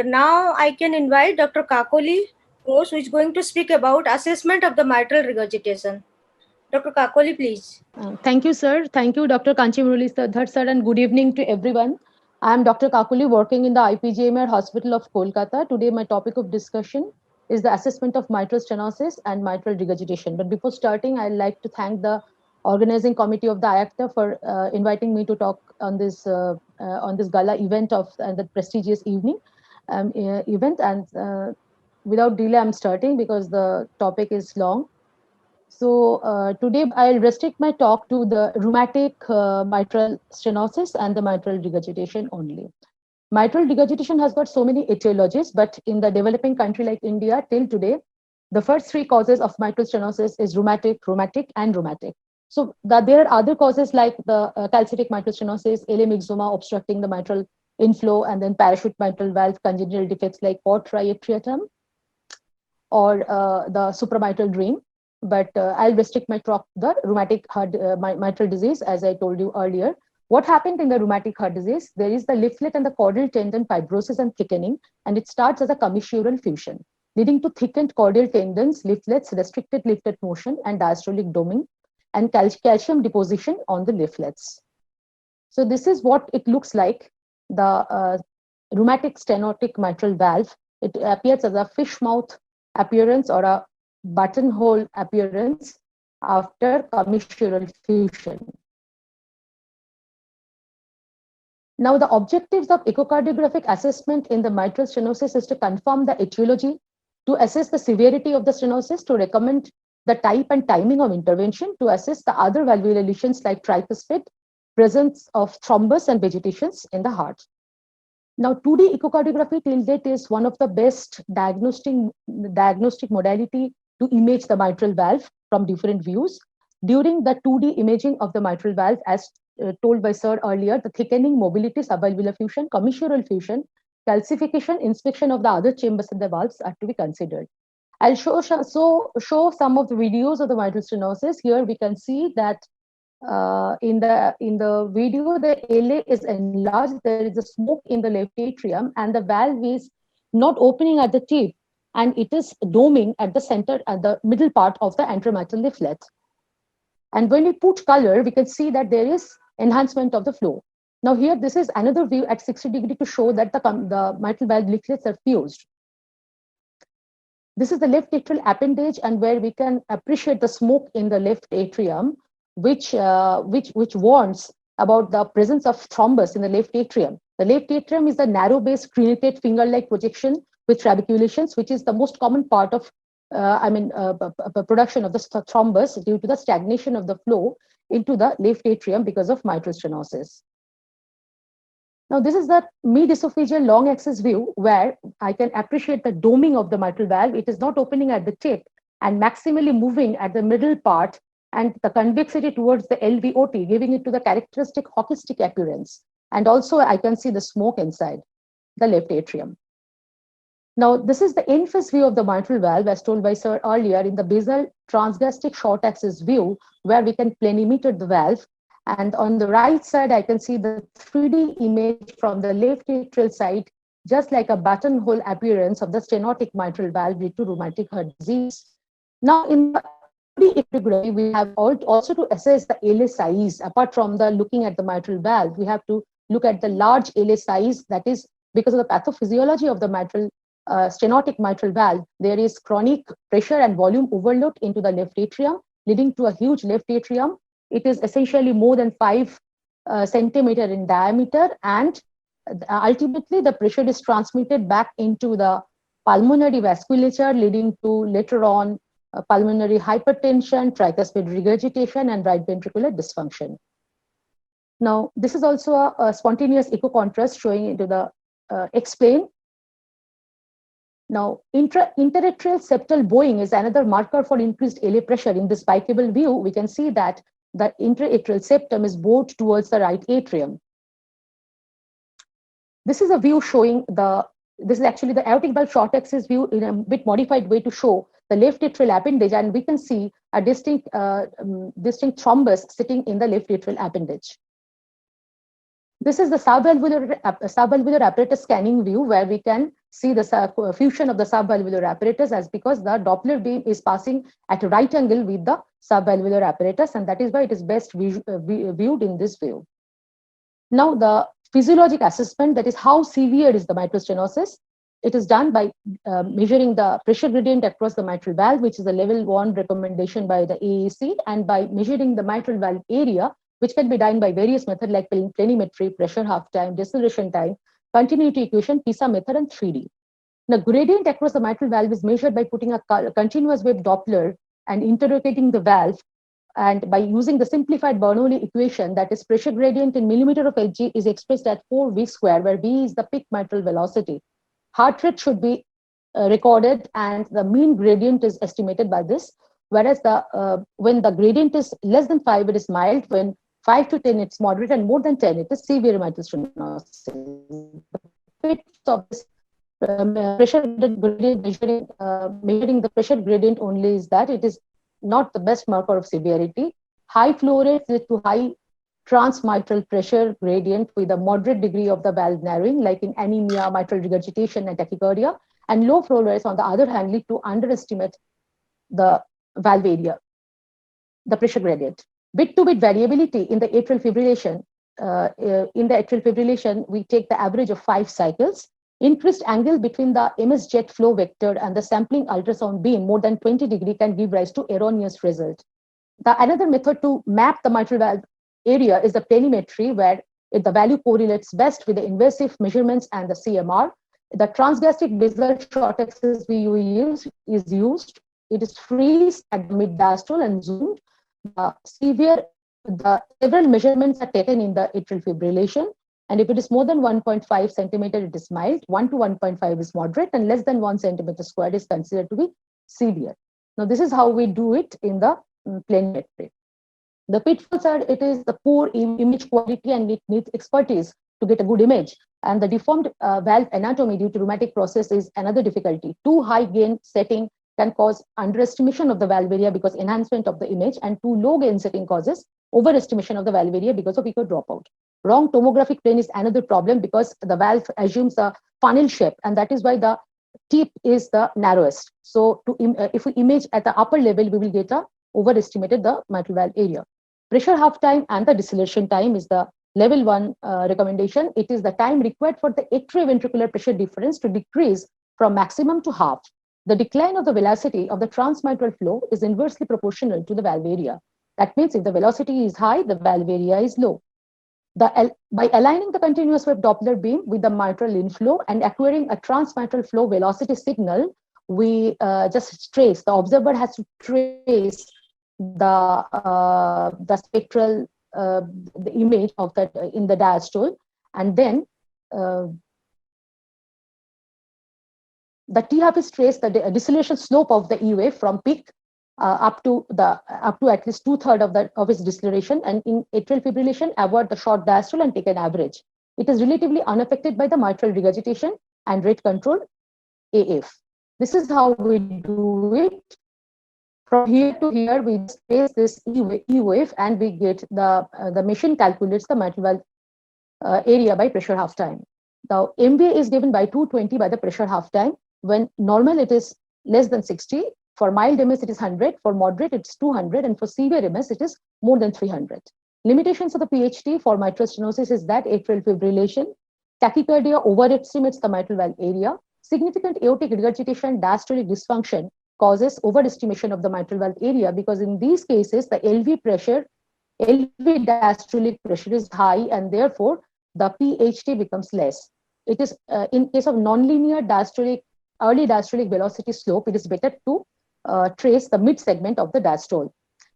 Now I can invite Dr. Kakoli, who is going to speak about assessment of the mitral regurgitation. Dr. Kakoli, please. Thank you, sir. Thank you, Dr. Kanchi Murali Dhar, sir, and good evening to everyone. I am Dr. Kakuli, working in the IPGMR Hospital of Kolkata. Today, my topic of discussion is the assessment of mitral stenosis and mitral regurgitation. But before starting, I'd like to thank the organizing committee of the IACTA for inviting me to talk on this gala event of the prestigious event. And without delay, I'm starting because the topic is long. So today I'll restrict my talk to the rheumatic mitral stenosis and the mitral regurgitation only. Mitral regurgitation has got so many etiologies, but in the developing country like India, till today, the first three causes of mitral stenosis is rheumatic, and rheumatic. So there are other causes like the calcific mitral stenosis, LA myxoma obstructing the mitral inflow, and then parachute mitral valve congenital defects like port triatriatum or the supramitral drain. But I'll restrict my talk to the rheumatic heart mitral disease, as I told you earlier. What happened in the rheumatic heart disease? There is the leaflet and the caudal tendon fibrosis and thickening, and it starts as a commissural fusion, leading to thickened caudal tendons, leaflets, restricted leaflet motion, and diastolic doming, and calcium deposition on the leaflets. So this is what it looks like, the rheumatic stenotic mitral valve. It appears as a fish mouth appearance or a buttonhole appearance after commissural fusion. Now, the objectives of echocardiographic assessment in the mitral stenosis is to confirm the etiology, to assess the severity of the stenosis, to recommend the type and timing of intervention, to assess the other valvular lesions like tricuspid, presence of thrombus and vegetations in the heart. Now, 2D echocardiography till date is one of the best diagnostic modality to image the mitral valve from different views. During the 2D imaging of the mitral valve, as told by Sir earlier, the thickening, mobility, subvalvular fusion, commissural fusion, calcification, inspection of the other chambers in the valves are to be considered. I'll show some of the videos of the mitral stenosis. Here we can see that in the video, the LA is enlarged. There is a smoke in the left atrium, and the valve is not opening at the tip, and it is doming at the center, at the middle part of the anteromitral leaflet. And when we put color, we can see that there is enhancement of the flow. Now here, this is another view at 60 degree to show that the mitral valve leaflets are fused. This is the left atrial appendage, and where we can appreciate the smoke in the left atrium, which warns about the presence of thrombus in the left atrium. The left atrium is the narrow-based crenated finger-like projection with trabeculations, which is the most common part of production of the thrombus due to the stagnation of the flow into the left atrium because of mitral stenosis. Now, this is the mid-esophageal long axis view where I can appreciate the doming of the mitral valve. It is not opening at the tip and maximally moving at the middle part, and the convexity towards the LVOT, giving it to the characteristic hockey stick appearance. And also I can see the smoke inside the left atrium. Now, this is the end-phase view of the mitral valve, as told by Sir earlier, in the basal transgastric short axis view, where we can planimeter the valve. And on the right side, I can see the 3D image from the left atrial side, just like a buttonhole appearance of the stenotic mitral valve due to rheumatic heart disease. Now, in the 2D echography, we have also to assess the LA size. Apart from the looking at the mitral valve, we have to look at the large LA size. That is because of the pathophysiology of the stenotic mitral valve. There is chronic pressure and volume overload into the left atrium, leading to a huge left atrium. It is essentially more than 5 centimeter in diameter, and ultimately the pressure is transmitted back into the pulmonary vasculature, leading to later on pulmonary hypertension, tricuspid regurgitation, and right ventricular dysfunction. Now, this is also a spontaneous echo contrast showing into the explain. Now, interatrial septal bowing is another marker for increased LA pressure. In this bicable view, we can see that the interatrial septum is bowed towards the right atrium. This is a view showing this is actually the aortic valve short axis view in a bit modified way to show the left atrial appendage, and we can see a distinct thrombus sitting in the left atrial appendage. This is the subvalvular apparatus scanning view, where we can see the fusion of the subvalvular apparatus as because the Doppler beam is passing at a right angle with the subvalvular apparatus, and that is why it is best viewed in this view. Now, the physiologic assessment, that is how severe is the mitral stenosis. It is done by measuring the pressure gradient across the mitral valve, which is a level 1 recommendation by the AAC, and by measuring the mitral valve area, which can be done by various methods like planimetry, pressure half time, deceleration time, continuity equation, PISA method, and 3D. Now, gradient across the mitral valve is measured by putting a continuous wave Doppler and interrogating the valve, and by using the simplified Bernoulli equation, that is pressure gradient in millimeter of Hg is expressed at 4V square, where V is the peak mitral velocity. Heart rate should be recorded, and the mean gradient is estimated by this. Whereas when the gradient is less than 5, it is mild. When 5 to 10, it's moderate, and more than 10, it is severe mitral stenosis. The fits of this pressure gradient measuring the pressure gradient only is that it is not the best marker of severity. High flow rates lead to high transmitral pressure gradient with a moderate degree of the valve narrowing, like in anemia, mitral regurgitation, and tachycardia. And low flow rates, on the other hand, lead to underestimate the valve area, the pressure gradient. Bit-to-bit variability in the atrial fibrillation. We take the average of 5 cycles. Increased angle between the MS jet flow vector and the sampling ultrasound beam more than 20 degrees can give rise to erroneous result. Another method to map the mitral valve area is the planimetry, where the value correlates best with the invasive measurements and the CMR. The transgastric basal short axis is used. It is freezed at the mid-diastole and zoomed. Several measurements are taken in the atrial fibrillation. And if it is more than 1.5 centimeter, it is mild, 1 to 1.5 is moderate, and less than 1 centimeter squared is considered to be severe. Now, this is how we do it in the planimetry. The pitfalls are, it is the poor image quality, and it needs expertise to get a good image. And the deformed valve anatomy due to rheumatic process is another difficulty. Too high gain setting can cause underestimation of the valve area because enhancement of the image, and too low gain setting causes overestimation of the valve area because of echo dropout. Wrong tomographic plane is another problem because the valve assumes a funnel shape, and that is why the tip is the narrowest. So if we image at the upper level, we will get overestimated the mitral valve area. Pressure half time and the deceleration time is the level 1 recommendation. It is the time required for the atrioventricular pressure difference to decrease from maximum to half. The decline of the velocity of the transmitral flow is inversely proportional to the valve area. That means if the velocity is high, the valve area is low. By aligning the continuous wave Doppler beam with the mitral inflow and acquiring a transmitral flow velocity signal, we just trace, the observer has to trace the spectral, the image of that in the diastole, and then the T-half is traced the deceleration slope of the E wave from peak up to at least 2/3 of its deceleration, and in atrial fibrillation avoid the short diastole and take an average. It is relatively unaffected by the mitral regurgitation and rate control AF. This is how we do it. From here to here, we trace this E wave, and we get the machine calculates the mitral valve area by pressure half time. The MVA is given by 220 by the pressure half time. When normal, it is less than 60. For mild MS, it is 100. For moderate, it's 200. And for severe MS, it is more than 300. Limitations of the PHT for mitral stenosis is that atrial fibrillation, tachycardia overestimates the mitral valve area, significant aortic regurgitation, diastolic dysfunction causes overestimation of the mitral valve area, because in these cases, the LV diastolic pressure is high, and therefore the PHT becomes less. It is in case of nonlinear early diastolic velocity slope, it is better to trace the mid segment of the diastole.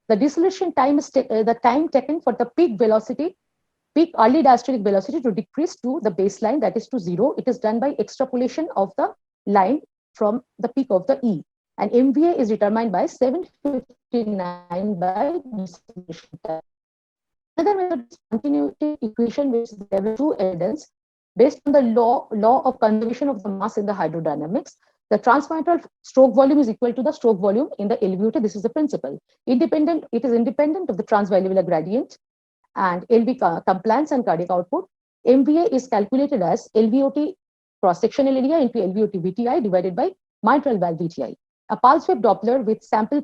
The deceleration time is the time taken for the peak early diastolic velocity to decrease to the baseline, that is to 0. It is done by extrapolation of the line from the peak of the E. And MVA is determined by 759 by deceleration time. Another method is continuity equation, which is level 2 evidence based on the law of conservation of the mass in the hydrodynamics. The transmitral stroke volume is equal to the stroke volume in the LVOT. This is the principle. It is independent of the transvalvular gradient and LV compliance and cardiac output. MVA is calculated as LVOT cross-sectional area into LVOT VTI divided by mitral valve VTI. A pulse wave Doppler with sample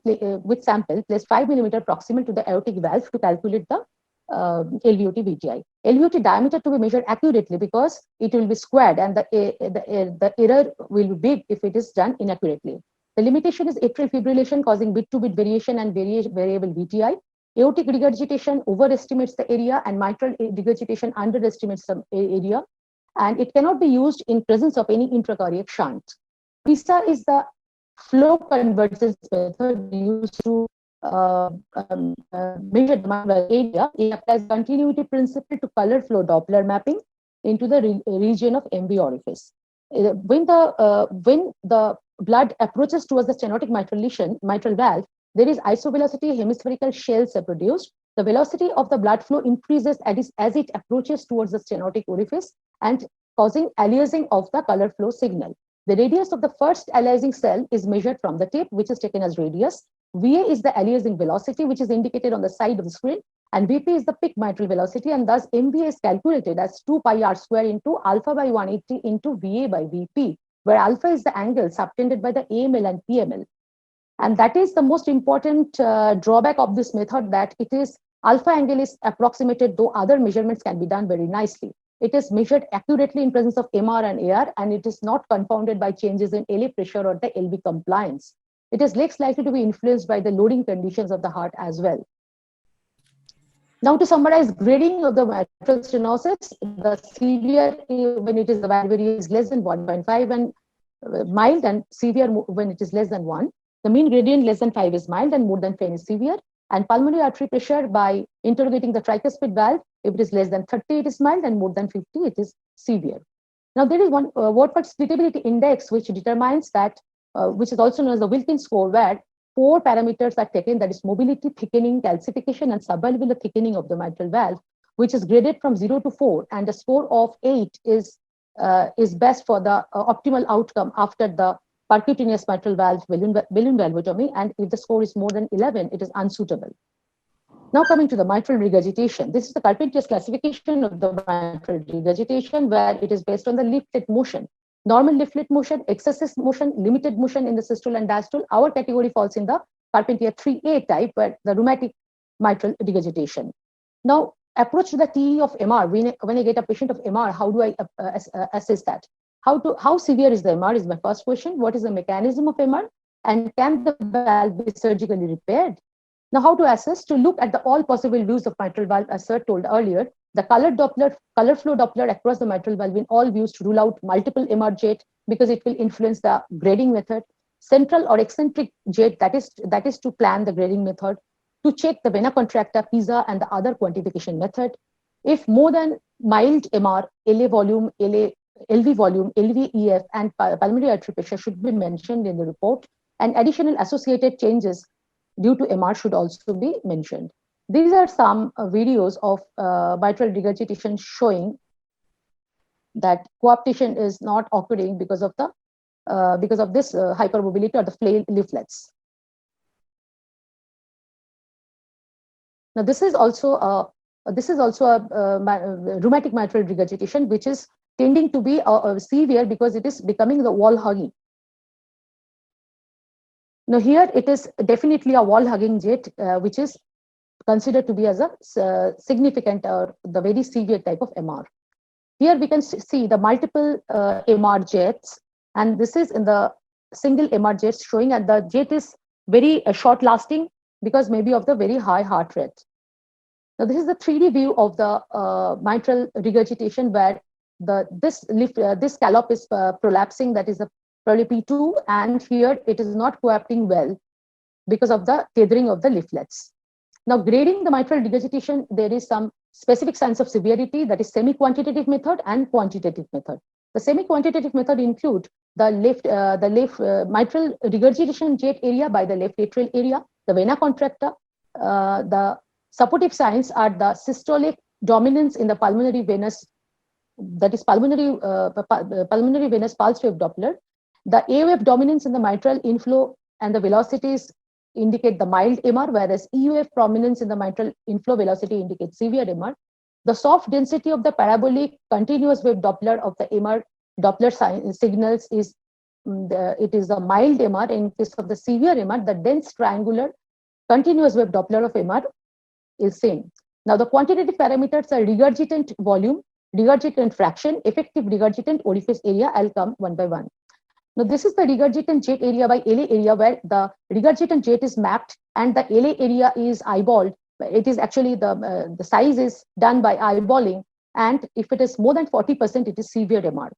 placed 5 millimeter proximal to the aortic valve to calculate the LVOT VTI. LVOT diameter to be measured accurately because it will be squared and the error will be big if it is done inaccurately. The limitation is atrial fibrillation causing bit-to-bit variation and variable VTI. Aortic regurgitation overestimates the area and mitral regurgitation underestimates the area, and it cannot be used in presence of any intracardiac shunt. PISA is the flow convergence method used to measure the area. It applies continuity principle to color flow Doppler mapping into the region of MV orifice. When the blood approaches towards the stenotic mitral valve, there is isovelocity hemispherical shells are produced. The velocity of the blood flow increases as it approaches towards the stenotic orifice and causing aliasing of the color flow signal. The radius of the first aliasing cell is measured from the tip, which is taken as radius. VA is the aliasing velocity, which is indicated on the side of the screen, and VP is the peak mitral velocity, and thus MVA is calculated as 2 pi r square into alpha by 180 into VA by VP, where alpha is the angle subtended by the AML and PML. And that is the most important drawback of this method, that it is alpha angle is approximated, though other measurements can be done very nicely. It is measured accurately in presence of MR and AR, and it is not confounded by changes in LA pressure or the LV compliance. It is less likely to be influenced by the loading conditions of the heart as well. Now, to summarize grading of the mitral stenosis, the severe when it is the valve area is less than 1.5 and mild, and severe when it is less than 1. The mean gradient less than 5 is mild and more than 10 is severe. And pulmonary artery pressure by interrogating the tricuspid valve, if it is less than 30, it is mild, and more than 50, it is severe. Now, there is one Ward-Purt splittability index, which determines that, which is also known as the Wilkins score, where 4 parameters are taken, that is mobility, thickening, calcification, and subvalvular thickening of the mitral valve, which is graded from 0 to 4, and a score of 8 is best for the optimal outcome after the percutaneous mitral valve balloon valvotomy, and if the score is more than 11, it is unsuitable. Now, coming to the mitral regurgitation, this is the Carpenter's classification of the mitral regurgitation, where it is based on the leaflet motion. Normal leaflet motion, excessive motion, limited motion in the systole and diastole. Our category falls in the Carpentier 3A type, where the rheumatic mitral regurgitation. Now, approach to the TE of MR. When I get a patient of MR, how do I assess that? How severe is the MR is my first question. What is the mechanism of MR? And can the valve be surgically repaired? Now, how to assess? To look at the all possible views of mitral valve, as Sir told earlier, the color flow Doppler across the mitral valve in all views to rule out multiple MR jet, because it will influence the grading method. Central or eccentric jet, that is to plan the grading method. To check the vena contracta, PISA, and the other quantification method. If more than mild MR, LA volume, LV volume, LV EF, and pulmonary artery pressure should be mentioned in the report, and additional associated changes due to MR should also be mentioned. These are some videos of mitral regurgitation showing that coaptation is not occurring because of this hypermobility or the flail leaflets. Now, this is also a rheumatic mitral regurgitation, which is tending to be severe because it is becoming the wall hugging. Now, here it is definitely a wall hugging jet, which is considered to be as a significant or the very severe type of MR. Here we can see the multiple MR jets, and this is in the single MR jets showing, and the jet is very short lasting because maybe of the very high heart rate. Now, this is the 3D view of the mitral regurgitation, where this scallop is prolapsing, that is probably P2, and here it is not coapting well because of the tethering of the leaflets. Now, grading the mitral regurgitation, there is some specific signs of severity, that is semi-quantitative method and quantitative method. The semi-quantitative method include the left mitral regurgitation jet area by the left atrial area, the vena contracta. The supportive signs are the systolic dominance in the pulmonary venous, that is pulmonary venous pulse wave Doppler. The A wave dominance in the mitral inflow and the velocities indicate the mild MR, whereas EUF prominence in the mitral inflow velocity indicates severe MR. The soft density of the parabolic continuous wave Doppler of the MR Doppler signals is it is a mild MR. In case of the severe MR, the dense triangular continuous wave Doppler of MR is same. Now the quantitative parameters are regurgitant volume, regurgitant fraction, effective regurgitant orifice area. I'll come one by one. Now this is the regurgitant jet area by LA area, where the regurgitant jet is mapped and the LA area is eyeballed. It is actually the size is done by eyeballing, and if it is more than 40%, it is severe MR.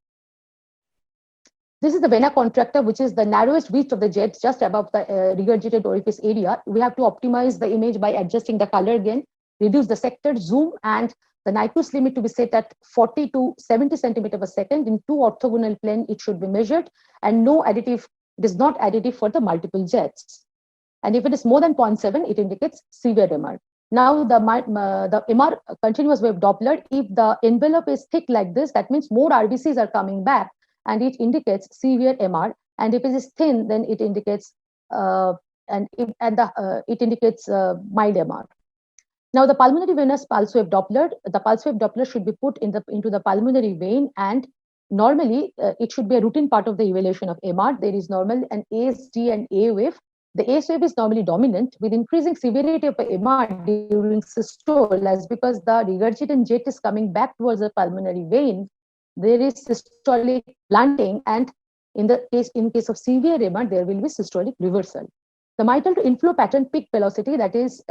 This is the vena contracta, which is the narrowest width of the jet just above the regurgitant orifice area. We have to optimize the image by adjusting the color again, reduce the sector, zoom, and the Nyquist limit to be set at 40 to 70 centimeter per second. In two orthogonal plane, it should be measured, and no additive, it is not additive for the multiple jets. And if it is more than 0.7, it indicates severe MR. Now the MR continuous wave Doppler, if the envelope is thick like this, that means more RBCs are coming back, and it indicates severe MR. And if it is thin, then it indicates mild MR. Now the pulmonary venous pulse wave Doppler, the pulse wave Doppler should be put into the pulmonary vein, and normally it should be a routine part of the evaluation of MR. There is normally an ASD and A wave. The AS wave is normally dominant, with increasing severity of MR during systole, as because the regurgitant jet is coming back towards the pulmonary vein. There is systolic blunting, and in case of severe MR, there will be systolic reversal. The mitral to inflow pattern peak velocity, that is,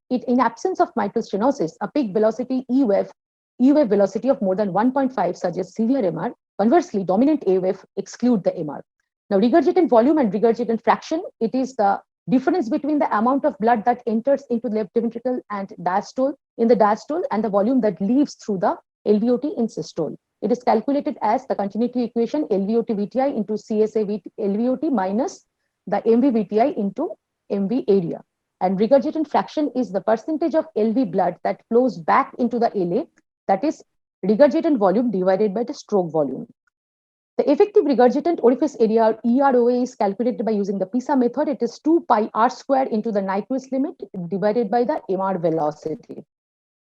in absence of mitral stenosis, a peak velocity E wave velocity of more than 1.5 suggests severe MR. Conversely, dominant A wave exclude the MR. Now, regurgitant volume and regurgitant fraction, it is the difference between the amount of blood that enters into the left ventricle and diastole in the diastole and the volume that leaves through the LVOT in systole. It is calculated as the continuity equation LVOT VTI into CSA LVOT minus the MV VTI into MV area. And regurgitant fraction is the percentage of LV blood that flows back into the LA, that is regurgitant volume divided by the stroke volume. The effective regurgitant orifice area, EROA, is calculated by using the PISA method. It is 2 pi r square into the Nyquist limit divided by the MR velocity.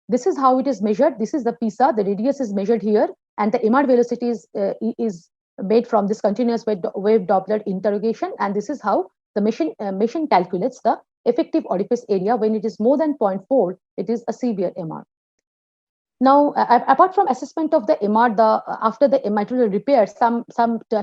This is how it is measured. This is the PISA. The radius is measured here, and the MR velocity is made from this continuous wave Doppler interrogation. And this is how the machine calculates the effective orifice area. When it is more than 0.4, it is a severe MR. Now, apart from assessment of the MR, after the mitral repair, some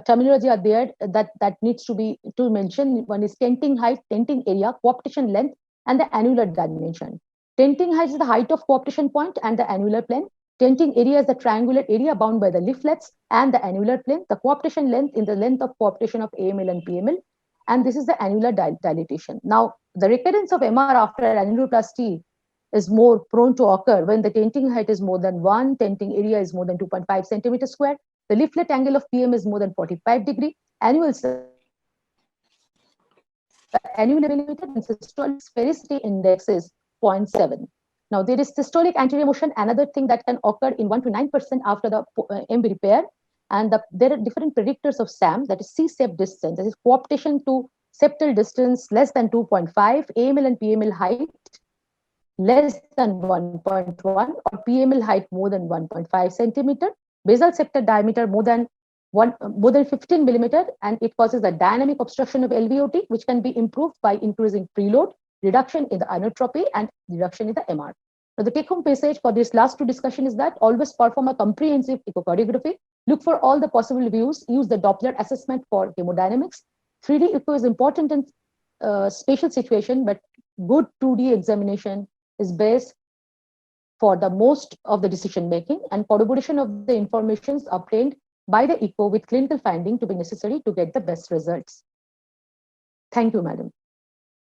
terminology are there that needs to mention. One is tenting height, tenting area, coaptation length, and the annular dimension. Tenting height is the height of coaptation point and the annular plane. Tenting area is the triangular area bound by the leaflets and the annular plane. The coaptation length in the length of coaptation of AML and PML. And this is the annular dilatation. Now, the recurrence of MR after annuloplasty is more prone to occur when the tenting height is more than 1, tenting area is more than 2.5 centimeter square, the leaflet angle of PM is more than 45 degree, annular millimeter, and systolic sphericity index is 0.7. Now, there is systolic anterior motion, another thing that can occur in 1 to 9% after the MB repair. And there are different predictors of SAM, that is C-sep distance, that is coaptation to septal distance less than 2.5, AML and PML height less than 1.1, or PML height more than 1.5 centimeter, basal septal diameter more than 15 millimeter, and it causes a dynamic obstruction of LVOT, which can be improved by increasing preload, reduction in the anotropy, and reduction in the MR. Now, the take-home message for this last two discussion is that always perform a comprehensive echocardiography, look for all the possible views, use the Doppler assessment for hemodynamics. 3D echo is important in spatial situation, but good 2D examination is best for the most of the decision making, and corroboration of the informations obtained by the echo with clinical finding to be necessary to get the best results. Thank you, madam.